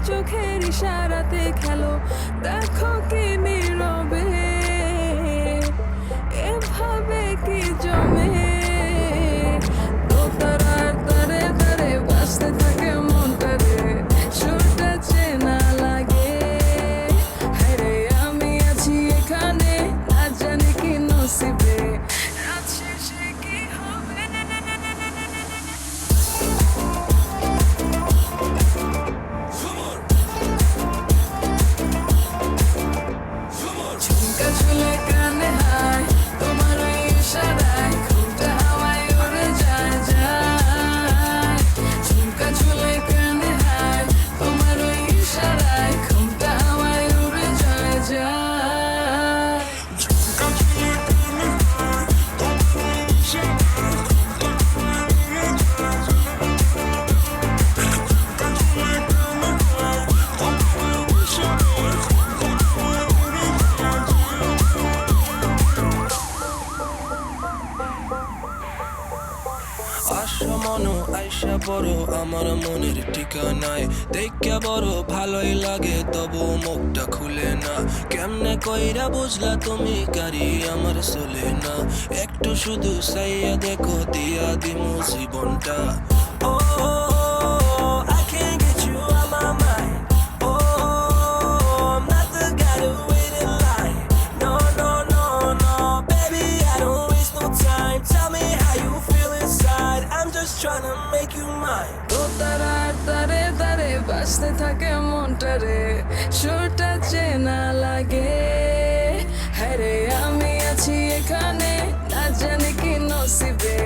চোখের ইশারাতে খেলো, দেখো কি নীরবে এভাবে কি জমে। দোতারার তারে তারে বাজতে থাকে মনটা রে, সুরটা চেনা লাগে। হায়রে আমি আছি এখানে, না জানি কি নসিবে, রাত শেষে কি হবে। ঝুমকা ঝুলে কানে হায়, তোমার ওই ইশারায় ঘুমটা হাওয়ায় উড়ে যায় যায়। ঝুমকা ঝুলে কানে হায়, তোমার ওই ইশারায় ঘুমটা হাওয়ায় উড়ে যায় যায়। ঝুমকা ঝুলে কানে হায়, তোমার ওই ইশারায় ঘুমটা হাওয়ায় উড়ে যায় যায়। ঝুমকা ঝুলে কানে হায়, তোমার ওই ইশারায় ঘুমটা হাওয়ায় উড়ে যায় যায়। আসো মনো আইসা পড়ো আমার মনের ঠিকানায়, দেখা বড় ভালোই লাগে তবু মুখটা খুলে না। কেমনে কইরা বুঝলা তুমি গাড়ি আমার চলে না, একটু শুধু চাইয়া দেখো দিয়া দিমু জীবনটা। ও I can't get you out my mind. Oh, I'm not the guy to wait in line. No, no, no, no, baby, I don't waste no time. Tell me how you feel inside. I'm just trying to make you mine. দোতারার তারে তারে বাজতে থাকে মনটা রে, সুরটা চেনা লাগে। হায়রে আমি আছি এখানে, না জানি কি নসিবে,